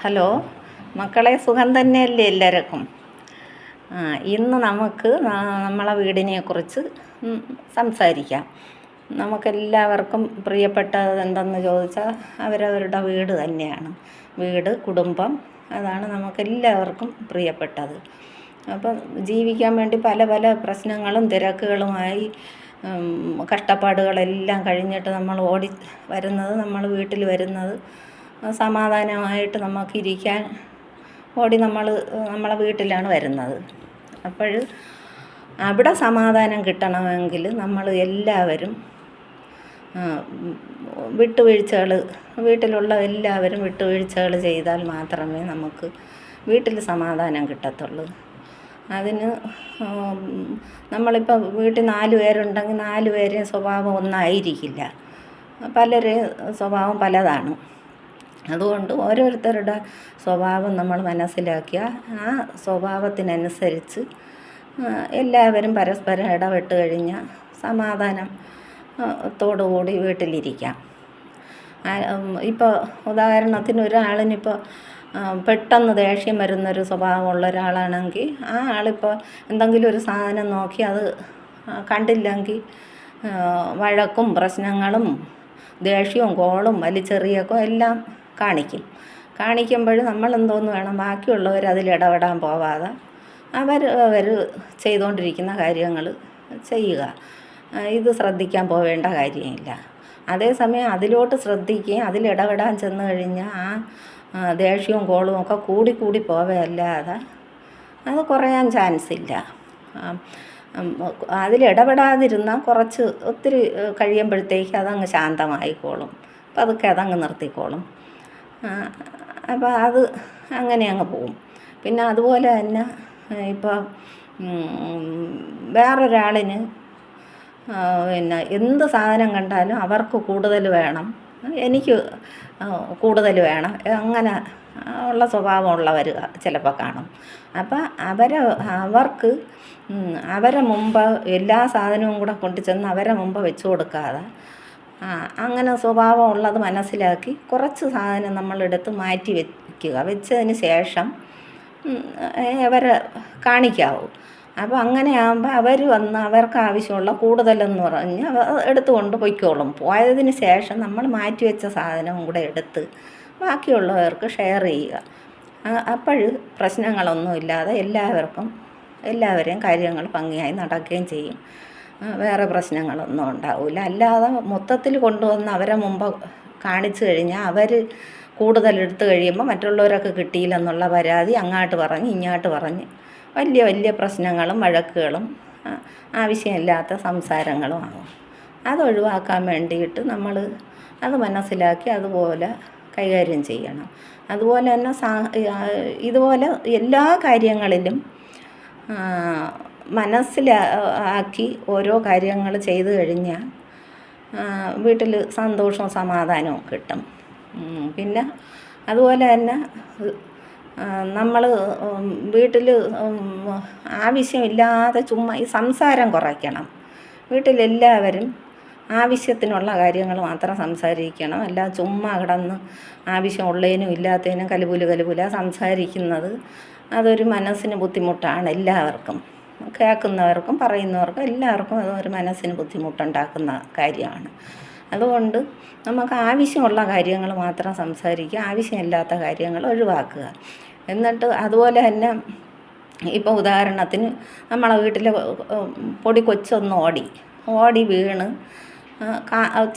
Hello മക്കളെ, സുഖം തന്നെയല്ലേ എല്ലാവർക്കും? ഇന്ന് നമുക്ക് നമ്മളെ വീടിനെക്കുറിച്ച് സംസാരിക്കാം. നമുക്കെല്ലാവർക്കും പ്രിയപ്പെട്ടത് എന്തെന്ന് ചോദിച്ചാൽ അവരവരുടെ വീട് തന്നെയാണ്. വീട്, കുടുംബം, അതാണ് നമുക്കെല്ലാവർക്കും പ്രിയപ്പെട്ടത്. അപ്പം ജീവിക്കാൻ വേണ്ടി പല പല പ്രശ്നങ്ങളും തിരക്കുകളുമായി കഷ്ടപ്പാടുകളെല്ലാം കഴിഞ്ഞിട്ട് നമ്മൾ ഓടി വരുന്നത്, നമ്മൾ വീട്ടിൽ വരുന്നത് സമാധാനമായിട്ട് നമുക്കിരിക്കാൻ ഓടി നമ്മളെ വീട്ടിലാണ് വരുന്നത്. അപ്പോൾ അവിടെ സമാധാനം കിട്ടണമെങ്കിൽ നമ്മൾ എല്ലാവരും വീട്ടിലുള്ള എല്ലാവരും വിട്ടുവീഴ്ചകൾ ചെയ്താൽ മാത്രമേ നമുക്ക് വീട്ടിൽ സമാധാനം കിട്ടത്തുള്ളൂ. അതിന് നമ്മളിപ്പോൾ വീട്ടിൽ 4 പേരുണ്ടെങ്കിൽ 4 പേരെയും സ്വഭാവം ഒന്നായിരിക്കില്ല. പലരെയും സ്വഭാവം പലതാണ്. അതുകൊണ്ട് ഓരോരുത്തരുടെ സ്വഭാവം നമ്മൾ മനസ്സിലാക്കിയാൽ ആ സ്വഭാവത്തിനനുസരിച്ച് എല്ലാവരും പരസ്പരം ഇടപെട്ട് കഴിഞ്ഞാൽ സമാധാനത്തോടുകൂടി വീട്ടിലിരിക്കാം. ഇപ്പോൾ ഉദാഹരണത്തിന് ഒരാളിനിപ്പോൾ പെട്ടെന്ന് ദേഷ്യം വരുന്നൊരു സ്വഭാവമുള്ള ഒരാളാണെങ്കിൽ ആ ആളിപ്പോൾ എന്തെങ്കിലും ഒരു സാധനം നോക്കി അത് കണ്ടില്ലെങ്കിൽ വഴക്കും പ്രശ്നങ്ങളും ദേഷ്യവും കോളും വലിച്ചെറിയൊക്കെ എല്ലാം കാണിക്കുമ്പോൾ നമ്മൾ എന്തോന്ന് വേണം, ബാക്കിയുള്ളവർ അതിൽ ഇടപെടാൻ പോവാതെ അവർ ചെയ്തുകൊണ്ടിരിക്കുന്ന കാര്യങ്ങൾ ചെയ്യുക. ഇത് ശ്രദ്ധിക്കാൻ പോവേണ്ട കാര്യമില്ല. അതേസമയം അതിലോട്ട് ശ്രദ്ധിക്കുകയും അതിലിടപെടാൻ ചെന്ന് കഴിഞ്ഞാൽ ആ ദേഷ്യവും കോളും ഒക്കെ കൂടി പോവുകയല്ലാതെ അത് കുറയാൻ ചാൻസ് ഇല്ല. അതിലിടപെടാതിരുന്നാൽ ഒത്തിരി കഴിയുമ്പോഴത്തേക്ക് അതങ്ങ് ശാന്തമായിക്കോളും. പതുക്കെ അതങ്ങ് നിർത്തിക്കോളും. അപ്പോൾ അത് അങ്ങനെ അങ്ങ് പോവും. പിന്നെ അതുപോലെ തന്നെ ഇപ്പോൾ വേറൊരാളിന് എന്ത് സാധനം കണ്ടാലും അവർക്ക് കൂടുതൽ വേണം, എനിക്ക് കൂടുതൽ വേണം, അങ്ങനെ ഉള്ള സ്വഭാവമുള്ളവർ ചിലപ്പോൾ കാണും. അപ്പം അവർക്ക് അവരെ മുമ്പ് എല്ലാ സാധനവും കൂടെ കൊണ്ടുചെന്ന് അവരെ മുമ്പ് വെച്ച് കൊടുക്കാതെ അങ്ങനെ സ്വഭാവം ഉള്ളത് മനസ്സിലാക്കി കുറച്ച് സാധനം നമ്മളെടുത്ത് മാറ്റി വയ്ക്കുക. വെച്ചതിന് ശേഷം അവരെ കാണിക്കാവൂ. അപ്പോൾ അങ്ങനെയാകുമ്പോൾ അവർ വന്ന് അവർക്ക് ആവശ്യമുള്ള കൂടുതലെന്ന് പറഞ്ഞ് എടുത്തുകൊണ്ട് പൊയ്ക്കോളും. പോയതിന് ശേഷം നമ്മൾ മാറ്റി വെച്ച സാധനവും കൂടെ എടുത്ത് ബാക്കിയുള്ളവർക്ക് ഷെയർ ചെയ്യുക. അപ്പോൾ പ്രശ്നങ്ങളൊന്നുമില്ലാതെ എല്ലാവരെയും കാര്യങ്ങൾ ഭംഗിയായി നടക്കുകയും ചെയ്യും. വേറെ പ്രശ്നങ്ങളൊന്നും ഉണ്ടാവില്ല. അല്ലാതെ മൊത്തത്തിൽ കൊണ്ടുവന്ന് അവരെ മുമ്പ് കാണിച്ചു കഴിഞ്ഞാൽ അവർ കൂടുതലെടുത്ത് കഴിയുമ്പോൾ മറ്റുള്ളവരൊക്കെ കിട്ടിയില്ലെന്നുള്ള പരാതി അങ്ങോട്ട് പറഞ്ഞ് ഇങ്ങോട്ട് പറഞ്ഞ് വലിയ പ്രശ്നങ്ങളും വഴക്കുകളും ആവശ്യമില്ലാത്ത സംസാരങ്ങളും ആകും. അതൊഴിവാക്കാൻ വേണ്ടിയിട്ട് നമ്മൾ അത് മനസ്സിലാക്കി അതുപോലെ കൈകാര്യം ചെയ്യണം. അതുപോലെ തന്നെ ഇതുപോലെ എല്ലാ കാര്യങ്ങളിലും മനസ്സിലാക്കി ഓരോ കാര്യങ്ങൾ ചെയ്തു കഴിഞ്ഞാൽ വീട്ടിൽ സന്തോഷവും സമാധാനവും കിട്ടും. പിന്നെ അതുപോലെ തന്നെ നമ്മൾ വീട്ടിൽ ആവശ്യമില്ലാതെ ചുമ്മാ ഈ സംസാരം കുറയ്ക്കണം. വീട്ടിലെല്ലാവരും ആവശ്യത്തിനുള്ള കാര്യങ്ങൾ മാത്രം സംസാരിക്കണം. അല്ല ചുമ്മാ കിടന്ന് ആവശ്യമുള്ളതിനും ഇല്ലാത്തതിനും കലുപുല സംസാരിക്കുന്നത് അതൊരു മനസ്സിന് ബുദ്ധിമുട്ടാണ്. എല്ലാവർക്കും, കേൾക്കുന്നവർക്കും പറയുന്നവർക്കും എല്ലാവർക്കും അതൊരു മനസ്സിന് ബുദ്ധിമുട്ടുണ്ടാക്കുന്ന കാര്യമാണ്. അതുകൊണ്ട് നമുക്ക് ആവശ്യമുള്ള കാര്യങ്ങൾ മാത്രം സംസാരിക്കുക, ആവശ്യമില്ലാത്ത കാര്യങ്ങൾ ഒഴിവാക്കുക. എന്നിട്ട് അതുപോലെ തന്നെ ഇപ്പോൾ ഉദാഹരണത്തിന് നമ്മളെ വീട്ടിൽ പൊടി കൊച്ചൊന്ന് ഓടി വീണ്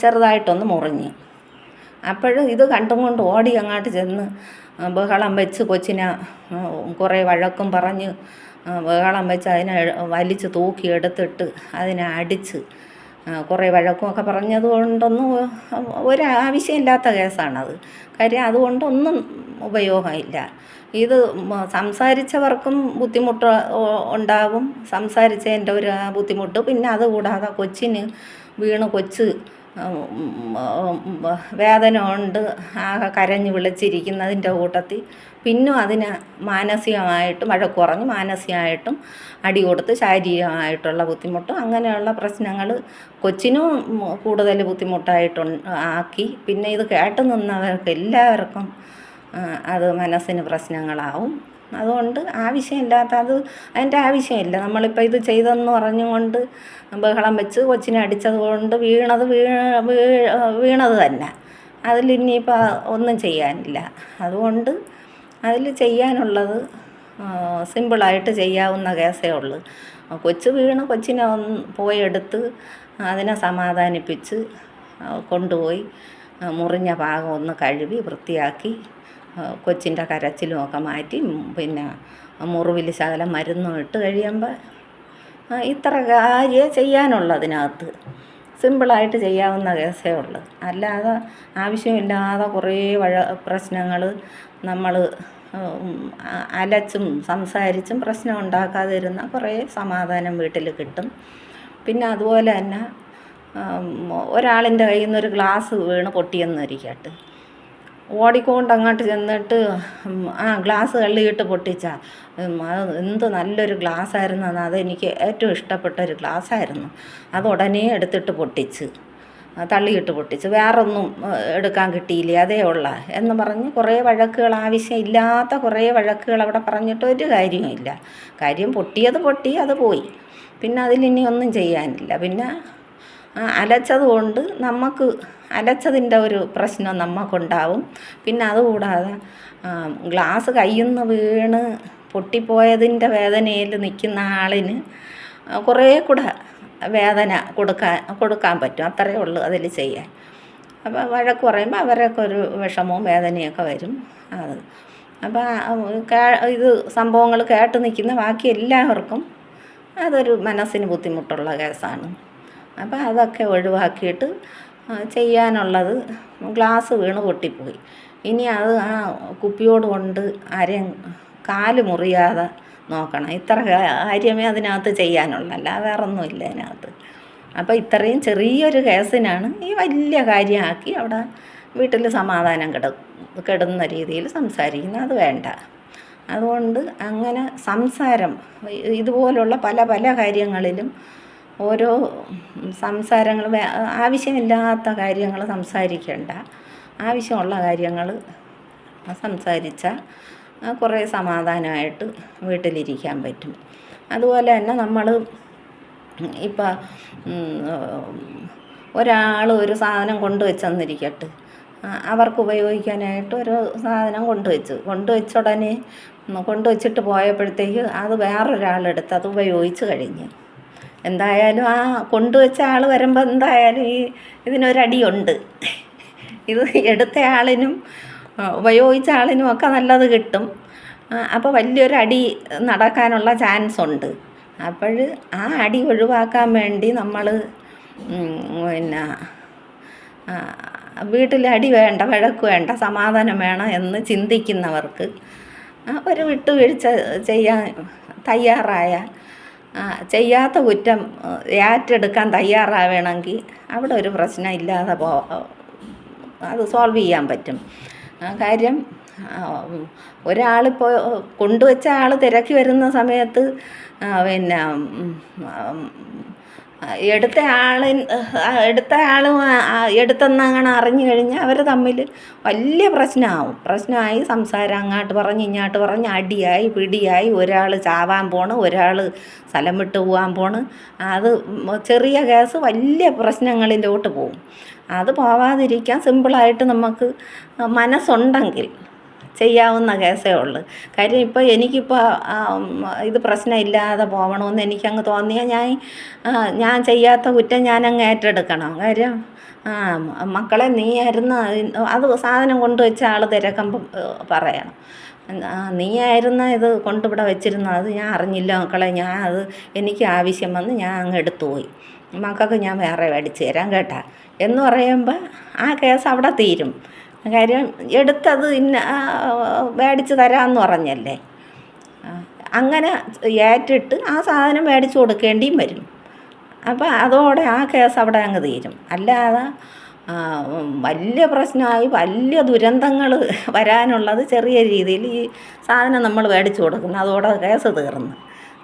ചെറുതായിട്ടൊന്ന് മുറിഞ്ഞ്, അപ്പോഴും ഇത് കണ്ടും കൊണ്ട് ഓടി അങ്ങോട്ട് ചെന്ന് ബഹളം വെച്ച് കൊച്ചിനെ കുറേ വഴക്കും പറഞ്ഞ് ബഹളം വെച്ച് അതിനെ വലിച്ച് തൂക്കിയെടുത്തിട്ട് അതിനെ അടിച്ച് കുറേ വഴക്കുമൊക്കെ പറഞ്ഞത് കൊണ്ടൊന്നും ഒരാവശ്യമില്ലാത്ത കേസാണത്. കാര്യം അതുകൊണ്ടൊന്നും ഉപയോഗമില്ല. ഇത് സംസാരിച്ചവർക്കും ബുദ്ധിമുട്ട് ഉണ്ടാകും, സംസാരിച്ചതിൻ്റെ ഒരു ബുദ്ധിമുട്ട്. പിന്നെ അതുകൂടാതെ കൊച്ചിന് വീണ് കൊച്ച് വേദന കൊണ്ട് ആകെ കരഞ്ഞ് വിളിച്ചിരിക്കുന്നതിൻ്റെ കൂട്ടത്തിൽ പിന്നും അതിന് മാനസികമായിട്ടും വഴക്ക് പറഞ്ഞ് മാനസികമായിട്ടും അടി കൊടുത്ത് ശാരീരികമായിട്ടുള്ള ബുദ്ധിമുട്ടും അങ്ങനെയുള്ള പ്രശ്നങ്ങൾ കൊച്ചിനും കൂടുതൽ ബുദ്ധിമുട്ടായിട്ട് ആക്കി. പിന്നെ ഇത് കേട്ട് നിന്നവർക്ക് എല്ലാവർക്കും അത് മനസ്സിന് പ്രശ്നങ്ങളാവും. അതുകൊണ്ട് ആവശ്യമില്ലാത്ത അതിൻ്റെ ആവശ്യമില്ല. നമ്മളിപ്പോൾ ഇത് ചെയ്തെന്ന് പറഞ്ഞുകൊണ്ട് ബഹളം വെച്ച് കൊച്ചിനെ അടിച്ചത് കൊണ്ട് വീണത് തന്നെ. അതിലിനിയിപ്പോൾ ഒന്നും ചെയ്യാനില്ല. അതുകൊണ്ട് അതിൽ ചെയ്യാനുള്ളത് സിമ്പിളായിട്ട് ചെയ്യാവുന്ന കേസേ ഉള്ളൂ. കൊച്ച് കൊച്ചിനെ പോയി എടുത്ത് അതിനെ സമാധാനിപ്പിച്ച് കൊണ്ടുപോയി മുറിഞ്ഞ ഭാഗം ഒന്ന് കഴുകി വൃത്തിയാക്കി കൊച്ചിൻ്റെ കരച്ചിലും ഒക്കെ മാറ്റി പിന്നെ മുറിവിൽ ശകലം മരുന്നും ഇട്ട് കഴിയുമ്പോൾ ഇത്ര കാര്യം ചെയ്യാനുള്ളതിനകത്ത് സിമ്പിളായിട്ട് ചെയ്യാവുന്ന കേസേ ഉള്ളൂ. അല്ലാതെ ആവശ്യമില്ലാതെ കുറേ പ്രശ്നങ്ങൾ നമ്മൾ അലച്ചും സംസാരിച്ചും പ്രശ്നം ഉണ്ടാക്കാതിരുന്ന കുറേ സമാധാനം വീട്ടിൽ കിട്ടും. പിന്നെ അതുപോലെ തന്നെ ഒരാളിൻ്റെ കയ്യിൽ നിന്നൊരു ഗ്ലാസ് വീണ് പൊട്ടിയെന്നിരിക്കട്ടെ, ഓടിക്കൊണ്ട് അങ്ങോട്ട് ചെന്നിട്ട് ഗ്ലാസ് തള്ളിയിട്ട് പൊട്ടിച്ചാൽ അത് എന്ത് നല്ലൊരു ഗ്ലാസ്സായിരുന്നു, അതെനിക്ക് ഏറ്റവും ഇഷ്ടപ്പെട്ട ഒരു ഗ്ലാസ്സായിരുന്നു, അത് ഉടനെ എടുത്തിട്ട് തള്ളിയിട്ട് പൊട്ടിച്ച് വേറൊന്നും എടുക്കാൻ കിട്ടിയില്ലേ അതേ ഉള്ള എന്ന് പറഞ്ഞ് കുറേ വഴക്കുകൾ, ആവശ്യമില്ലാത്ത കുറേ വഴക്കുകൾ അവിടെ പറഞ്ഞിട്ട് ഒരു കാര്യവുമില്ല. കാര്യം പൊട്ടിയത് അത് പോയി. പിന്നെ അതിലിനി ഒന്നും ചെയ്യാനില്ല. പിന്നെ അലച്ചത് കൊണ്ട് അലച്ചതിൻ്റെ ഒരു പ്രശ്നം നമുക്കുണ്ടാവും. പിന്നെ അതുകൂടാതെ ഗ്ലാസ് കയ്യിൽ നിന്ന് വീണ് പൊട്ടിപ്പോയതിൻ്റെ വേദനയിൽ നിൽക്കുന്ന ആളിന് കുറേ കൂടെ വേദന കൊടുക്കാൻ പറ്റും. അത്രയേ ഉള്ളൂ അതിൽ ചെയ്യാൻ. അപ്പോൾ വഴക്ക് പറയുമ്പോൾ അവരൊക്കെ ഒരു വിഷമവും വേദനയൊക്കെ വരും. അപ്പോൾ ഇത് സംഭവങ്ങൾ കേട്ട് നിൽക്കുന്ന ബാക്കി എല്ലാവർക്കും അതൊരു മനസ്സിന് ബുദ്ധിമുട്ടുള്ള കേസാണ്. അപ്പോൾ അതൊക്കെ ഒഴിവാക്കിയിട്ട് ചെയ്യാനുള്ളത്, ഗ്ലാസ് വീണ് പൊട്ടിപ്പോയി, ഇനി അത് കുപ്പിയോട് കൊണ്ട് ആരെയും കാല് മുറിയാതെ നോക്കണം. ഇത്ര കാര്യമേ അതിനകത്ത് ചെയ്യാനുള്ളൂ, അല്ല വേറൊന്നുമില്ല അതിനകത്ത്. അപ്പോൾ ഇത്രയും ചെറിയൊരു കേസിനാണ് ഈ വലിയ കാര്യമാക്കി അവിടെ വീട്ടിൽ സമാധാനം കെടുന്ന രീതിയിൽ സംസാരിക്കുന്നത്. അത് വേണ്ട. അതുകൊണ്ട് അങ്ങനെ സംസാരം ഇതുപോലുള്ള പല പല കാര്യങ്ങളിലും ഓരോ സംസാരങ്ങൾ ആവശ്യമില്ലാത്ത കാര്യങ്ങൾ സംസാരിക്കേണ്ട, ആവശ്യമുള്ള കാര്യങ്ങൾ സംസാരിച്ചാൽ കുറേ സമാധാനമായിട്ട് വീട്ടിലിരിക്കാൻ പറ്റും. അതുപോലെ തന്നെ നമ്മൾ ഇപ്പം ഒരാൾ ഒരു സാധനം കൊണ്ടുവച്ചെന്നിരിക്കട്ടെ, അവർക്ക് ഉപയോഗിക്കാനായിട്ട് ഒരു സാധനം കൊണ്ടുവച്ച ഉടനെ കൊണ്ടുവച്ചിട്ട് പോയപ്പോഴത്തേക്ക് അത് വേറൊരാളെടുത്ത് അത് ഉപയോഗിച്ച് കഴിഞ്ഞ്, എന്തായാലും കൊണ്ടുവച്ച ആൾ വരുമ്പോൾ എന്തായാലും ഇതിനൊരടിയുണ്ട്. ഇത് എടുത്ത ആളിനും ഉപയോഗിച്ച ആളിനും ഒക്കെ നല്ലത് കിട്ടും. അപ്പോൾ വലിയൊരടി നടക്കാനുള്ള ചാൻസ് ഉണ്ട്. അപ്പോൾ ആ അടി ഒഴിവാക്കാൻ വേണ്ടി നമ്മൾ പിന്നെ വീട്ടിൽ അടി വേണ്ട, വഴക്ക് വേണ്ട, സമാധാനം വേണം എന്ന് ചിന്തിക്കുന്നവർക്ക് ഒരു വിട്ടുവീഴ്ച ചെയ്യാൻ തയ്യാറായ, ചെയ്യാത്ത കുറ്റം ഏറ്റെടുക്കാൻ തയ്യാറാവണമെങ്കിൽ അവിടെ ഒരു പ്രശ്നം ഇല്ലാതെ അത് സോൾവ് ചെയ്യാൻ പറ്റും. കാര്യം ഒരാളിപ്പോൾ കൊണ്ടുവച്ച ആൾ തിരക്കി വരുന്ന സമയത്ത് പിന്നെ എടുത്ത ആളും എടുത്തെന്നങ്ങനെ അറിഞ്ഞു കഴിഞ്ഞാൽ അവർ തമ്മിൽ വലിയ പ്രശ്നമായി സംസാരം അങ്ങോട്ട് പറഞ്ഞ് ഇങ്ങോട്ട് പറഞ്ഞ് അടിയായി പിടിയായി, ഒരാൾ ചാവാൻ പോണ്, ഒരാൾ സ്ഥലം വിട്ട് പോകാൻ പോണ്. അത് ചെറിയ കേസ് വലിയ പ്രശ്നങ്ങളിലോട്ട് പോകും. അത് പോവാതിരിക്കാൻ സിമ്പിളായിട്ട് നമുക്ക് മനസ്സുണ്ടെങ്കിൽ ചെയ്യാവുന്ന കേസേ ഉള്ളൂ. കാര്യം ഇപ്പോൾ എനിക്കിപ്പോൾ ഇത് പ്രശ്നമില്ലാതെ പോകണമെന്ന് എനിക്കങ്ങ് തോന്നിയാൽ ഞാൻ ചെയ്യാത്ത കുറ്റം ഞാനങ്ങ് ഏറ്റെടുക്കണം. കാര്യം മക്കളെ നീയായിരുന്നു അത് സാധനം കൊണ്ടുവച്ച ആൾ തിരക്കുമ്പം പറയണം, നീയായിരുന്നു ഇത് കൊണ്ടിവിടെ വെച്ചിരുന്നത്, അത് ഞാൻ അറിഞ്ഞില്ല മക്കളെ, അത് എനിക്ക് ആവശ്യം വന്ന് ഞാൻ അങ്ങ് എടുത്തുപോയി, മക്കൾക്ക് ഞാൻ വേറെ മേടിച്ച് തരാം കേട്ടാ എന്ന് പറയുമ്പോൾ ആ കേസ് അവിടെ തീരും. കാര്യം എടുത്തത് മേടിച്ച് തരാമെന്ന് പറഞ്ഞല്ലേ, അങ്ങനെ ഏറ്റിട്ട് ആ സാധനം മേടിച്ച് കൊടുക്കേണ്ടിയും വരും. അപ്പോൾ അതോടെ ആ കേസ് അവിടെ അങ്ങ് തീരും. അല്ലാതെ വലിയ പ്രശ്നമായി വലിയ ദുരന്തങ്ങൾ വരാനുള്ളത് ചെറിയ രീതിയിൽ ഈ സാധനം നമ്മൾ മേടിച്ച് കൊടുക്കുന്നു, അതോടെ കേസ് തീർന്നു,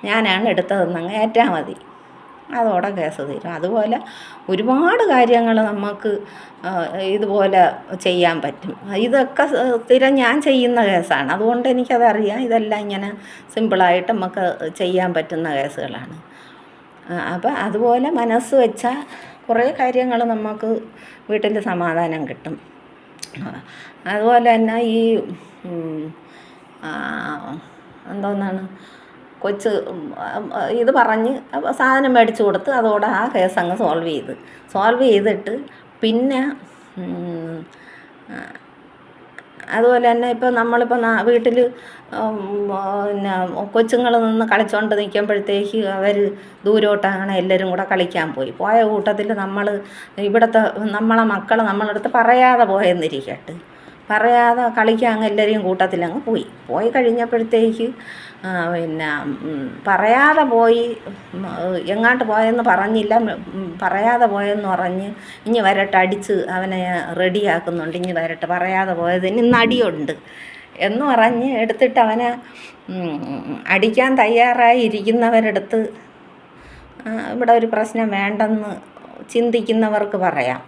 ഞാനാണ് എടുത്തതെന്നങ്ങ് ഏറ്റാൽ മതി. അതോടെ കേസ് തീരും. അതുപോലെ ഒരുപാട് കാര്യങ്ങൾ നമുക്ക് ഇതുപോലെ ചെയ്യാൻ പറ്റും. ഇതൊക്കെ സ്ഥിരം ഞാൻ ചെയ്യുന്ന കേസാണ്. അതുകൊണ്ട് എനിക്കതറിയാം. ഇതെല്ലാം ഇങ്ങനെ സിമ്പിളായിട്ട് നമുക്ക് ചെയ്യാൻ പറ്റുന്ന കേസുകളാണ്. അപ്പം അതുപോലെ മനസ്സ് വെച്ചാൽ കുറേ കാര്യങ്ങൾ നമുക്ക് വീട്ടിൽ സമാധാനം കിട്ടും. അതുപോലെ തന്നെ ഈ എന്തോന്നാണ് കൊച്ച് ഇത് പറഞ്ഞ് സാധനം മേടിച്ച് കൊടുത്ത് അതോടെ ആ കേസ് അങ്ങ് സോൾവ് ചെയ്തിട്ട് പിന്നെ അതുപോലെ തന്നെ ഇപ്പോൾ നമ്മളിപ്പോൾ വീട്ടിൽ പിന്നെ കൊച്ചുങ്ങൾ നിന്ന് കളിച്ചുകൊണ്ട് നിൽക്കുമ്പോഴത്തേക്ക് അവർ ദൂരോട്ടാണ് എല്ലാവരും കൂടെ കളിക്കാൻ പോയ കൂട്ടത്തിൽ നമ്മളെ മക്കൾ നമ്മളടുത്ത് പറയാതെ പോയെന്നിരിക്കട്ടെ, പറയാതെ കളിക്കാൻ അങ്ങ് എല്ലാവരെയും കൂട്ടത്തിലങ്ങ് പോയി കഴിഞ്ഞപ്പോഴത്തേക്ക് പിന്നെ പറയാതെ പോയി, എങ്ങാണ്ട് പോയെന്ന് പറഞ്ഞില്ല, പറയാതെ പോയെന്ന് പറഞ്ഞ് ഇനി വരട്ടെ അടിച്ച് അവനെ റെഡിയാക്കുന്നുണ്ട്, ഇനി വരട്ടെ പറയാതെ പോയതിന് ഇന്ന് അടിയുണ്ട് എന്ന് പറഞ്ഞ് എടുത്തിട്ട് അവനെ അടിക്കാൻ തയ്യാറായി ഇരിക്കുന്നവരെടുത്ത് ഇവിടെ ഒരു പ്രശ്നം വേണ്ടെന്ന് ചിന്തിക്കുന്നവർക്ക് പറയാം,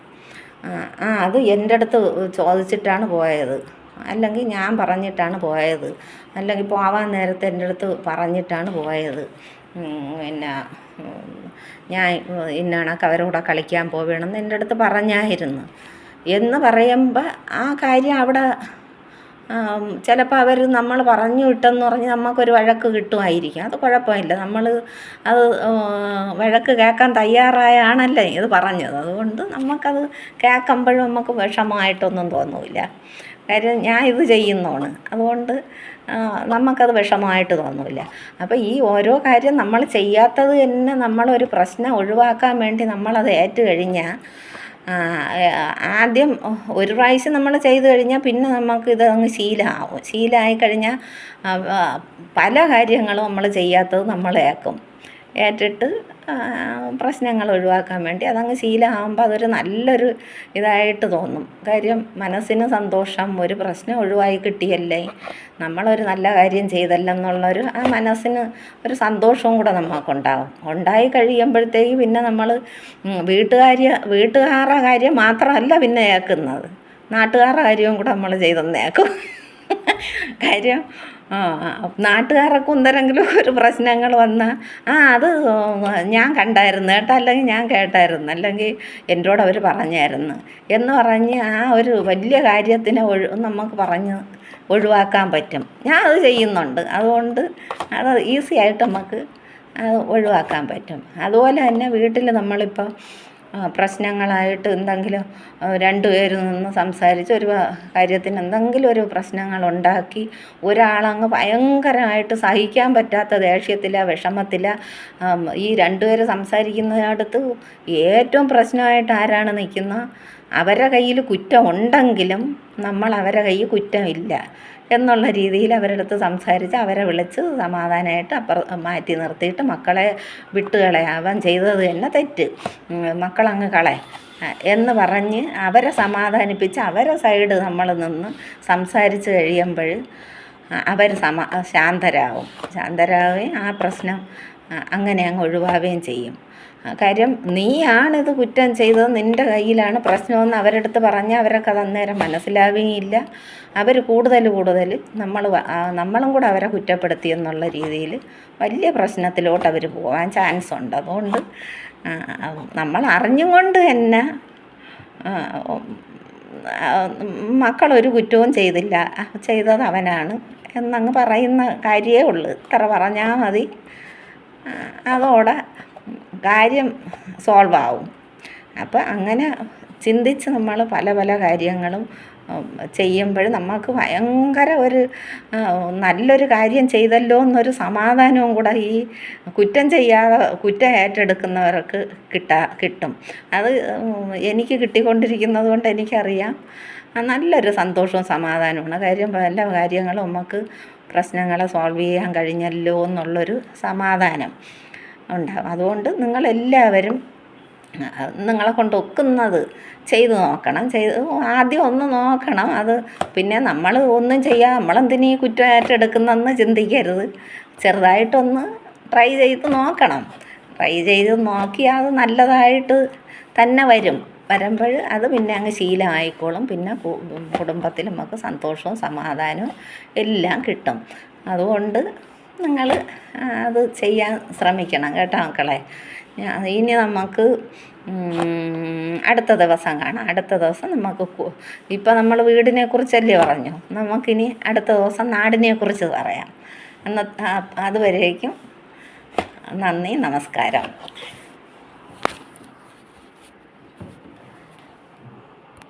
അത് എൻ്റെ അടുത്ത് ചോദിച്ചിട്ടാണ് പോയത്, അല്ലെങ്കിൽ ഞാൻ പറഞ്ഞിട്ടാണ് പോയത്, അല്ലെങ്കിൽ പോവാൻ നേരത്തെ എൻ്റെ അടുത്ത് പറഞ്ഞിട്ടാണ് പോയത്, പിന്നെ ഞാൻ ഇന്ന കണക്ക് അവരുടെ കൂടെ കളിക്കാൻ പോവുകയാണെന്ന് എൻ്റെ അടുത്ത് പറഞ്ഞായിരുന്നു എന്ന് പറയുമ്പോൾ ആ കാര്യം അവിടെ ചിലപ്പോൾ അവർ നമ്മൾ പറഞ്ഞു വിട്ടെന്ന് പറഞ്ഞ് നമുക്കൊരു വഴക്ക് കിട്ടുമായിരിക്കും. അത് കുഴപ്പമില്ല, നമ്മൾ അത് വഴക്ക് കേൾക്കാൻ തയ്യാറായാണല്ലേ ഇത് പറഞ്ഞത്. അതുകൊണ്ട് നമുക്കത് കേൾക്കുമ്പോഴും നമുക്ക് വിഷമമായിട്ടൊന്നും തോന്നില്ല. കാര്യം ഞാൻ ഇത് ചെയ്യുന്നതാണ്, അതുകൊണ്ട് നമുക്കത് വിഷമമായിട്ട് തോന്നില്ല. അപ്പോൾ ഈ ഓരോ കാര്യം നമ്മൾ ചെയ്യാത്തത് തന്നെ നമ്മളൊരു പ്രശ്നം ഒഴിവാക്കാൻ വേണ്ടി നമ്മളത് കഴിഞ്ഞാൽ ആദ്യം ഒരു പ്രാവശ്യം നമ്മൾ ചെയ്ത് കഴിഞ്ഞാൽ പിന്നെ നമുക്കിത് അങ്ങ് ശീലമായി കഴിഞ്ഞാൽ പല കാര്യങ്ങളും നമ്മൾ ചെയ്യാത്തത് നമ്മൾ ഏറ്റിട്ട് പ്രശ്നങ്ങൾ ഒഴിവാക്കാൻ വേണ്ടി അതങ്ങ് ശീലമാകുമ്പോൾ അതൊരു നല്ലൊരു ഇതായിട്ട് തോന്നും. കാര്യം മനസ്സിന് സന്തോഷം, ഒരു പ്രശ്നം ഒഴിവായി കിട്ടിയല്ലേ, നമ്മളൊരു നല്ല കാര്യം ചെയ്തല്ലെന്നുള്ളൊരു ആ മനസ്സിന് ഒരു സന്തോഷവും കൂടെ നമുക്കുണ്ടാകും. ഉണ്ടായി കഴിയുമ്പോഴത്തേക്ക് പിന്നെ നമ്മൾ വീട്ടുകാരുടെ കാര്യം മാത്രമല്ല പിന്നെ ഏക്കുന്നത്, നാട്ടുകാരുടെ കാര്യവും കൂടെ നമ്മൾ ചെയ്തെന്നേക്കും. കാര്യം നാട്ടുകാരൊക്കെ എന്തെങ്കിലും ഒരു പ്രശ്നങ്ങൾ വന്നാൽ അത് ഞാൻ കണ്ടായിരുന്നു കേട്ടോ, അല്ലെങ്കിൽ ഞാൻ കേട്ടായിരുന്നു, അല്ലെങ്കിൽ എന്നോട് അവർ പറഞ്ഞായിരുന്നു എന്ന് പറഞ്ഞ് ആ ഒരു വലിയ കാര്യത്തിനെ നമുക്ക് പറഞ്ഞ് ഒഴിവാക്കാൻ പറ്റും. ഞാൻ അത് ചെയ്യുന്നുണ്ട്, അതുകൊണ്ട് അത് ഈസി ആയിട്ട് നമുക്ക് അത് ഒഴിവാക്കാൻ പറ്റും. അതുപോലെ തന്നെ വീട്ടിൽ നമ്മളിപ്പോൾ പ്രശ്നങ്ങളായിട്ട് എന്തെങ്കിലും രണ്ടുപേരും നിന്ന് സംസാരിച്ച് ഒരു കാര്യത്തിന് എന്തെങ്കിലും ഒരു പ്രശ്നങ്ങളുണ്ടാക്കി ഒരാളങ്ങ് ഭയങ്കരമായിട്ട് സഹിക്കാൻ പറ്റാത്ത ദേഷ്യത്തില വിഷമത്തില ഈ രണ്ടുപേര് സംസാരിക്കുന്നതിനടുത്ത് ഏറ്റവും പ്രശ്നമായിട്ട് ആരാണ് നിൽക്കുന്നത്, അവരുടെ കയ്യിൽ കുറ്റം ഉണ്ടെങ്കിലും നമ്മൾ അവരുടെ കയ്യിൽ കുറ്റമില്ല എന്നുള്ള രീതിയിൽ അവരുടെ അടുത്ത് സംസാരിച്ച് അവരെ വിളിച്ച് സമാധാനമായിട്ട് മാറ്റി നിർത്തിയിട്ട് മക്കളെ വിട്ടുകളയാം, അവൻ ചെയ്തത് തന്നെ തെറ്റ്, മക്കളങ്ങ് എന്ന് പറഞ്ഞ് അവരെ സമാധാനിപ്പിച്ച് അവരെ സൈഡ് നമ്മൾ നിന്ന് സംസാരിച്ച് കഴിയുമ്പോൾ അവർ ശാന്തരാകുകയും ആ പ്രശ്നം അങ്ങനെ അങ്ങ് ഒഴിവാവുകയും ചെയ്യും. കാര്യം നീയാണിത് കുറ്റം ചെയ്തത്, നിൻ്റെ കയ്യിലാണ് പ്രശ്നമെന്ന് അവരുടെ അടുത്ത് പറഞ്ഞാൽ അവരൊക്കെ അത് അന്നേരം മനസ്സിലാവുകയില്ല. അവർ കൂടുതൽ നമ്മളും കൂടെ അവരെ കുറ്റപ്പെടുത്തി എന്നുള്ള രീതിയിൽ വലിയ പ്രശ്നത്തിലോട്ട് അവർ പോകാൻ ചാൻസ് ഉണ്ട്. അതുകൊണ്ട് നമ്മൾ അറിഞ്ഞും കൊണ്ട് തന്നെ മക്കളൊരു കുറ്റവും ചെയ്തില്ല, ചെയ്തത് അവനാണ് എന്നങ്ങ് പറയുന്ന കാര്യമേ ഉള്ളൂ. ഇത്ര പറഞ്ഞാൽ മതി, അതോടെ കാര്യം സോൾവ് ആവും. അപ്പം അങ്ങനെ ചിന്തിച്ച് നമ്മൾ പല പല കാര്യങ്ങളും ചെയ്യുമ്പോൾ നമുക്ക് ഭയങ്കര ഒരു നല്ലൊരു കാര്യം ചെയ്തല്ലോ എന്നൊരു സമാധാനവും കൂടെ ഈ കുറ്റം ഏറ്റെടുക്കുന്നവർക്ക് കിട്ടും. അത് എനിക്ക് കിട്ടിക്കൊണ്ടിരിക്കുന്നത് കൊണ്ട് എനിക്കറിയാം നല്ലൊരു സന്തോഷവും സമാധാനമാണ്. കാര്യം പല കാര്യങ്ങളും നമുക്ക് പ്രശ്നങ്ങളെ സോൾവ് ചെയ്യാൻ കഴിഞ്ഞല്ലോ എന്നുള്ളൊരു സമാധാനം ഉണ്ടാകും. അതുകൊണ്ട് നിങ്ങളെല്ലാവരും നിങ്ങളെ കൊണ്ട് ഒക്കുന്നത് ചെയ്ത് നോക്കണം. ആദ്യം ഒന്ന് നോക്കണം, അത് പിന്നെ നമ്മൾ ഒന്നും ചെയ്യാതെ നമ്മളെന്തിനീ കുറ്റം ഏറ്റെടുക്കുന്നതെന്ന് ചിന്തിക്കരുത്. ചെറുതായിട്ടൊന്ന് ട്രൈ ചെയ്ത് നോക്കണം. ട്രൈ ചെയ്ത് നോക്കിയാൽ അത് നല്ലതായിട്ട് തന്നെ വരുമ്പോൾ അത് പിന്നെ അങ്ങ് ശീലമായിക്കോളും. പിന്നെ കുടുംബത്തിൽ നമുക്ക് സന്തോഷവും സമാധാനവും എല്ലാം കിട്ടും. അതുകൊണ്ട് നിങ്ങൾ അത് ചെയ്യാൻ ശ്രമിക്കണം കേട്ടോ മക്കളെ. ഇനി നമുക്ക് അടുത്ത ദിവസം കാണാം. അടുത്ത ദിവസം നമുക്ക് ഇപ്പം നമ്മൾ വീടിനെ കുറിച്ചല്ലേ പറഞ്ഞു, നമുക്കിനി അടുത്ത ദിവസം നാടിനെ കുറിച്ച് പറയാം. അതുവരേക്കും നന്ദി, നമസ്കാരം.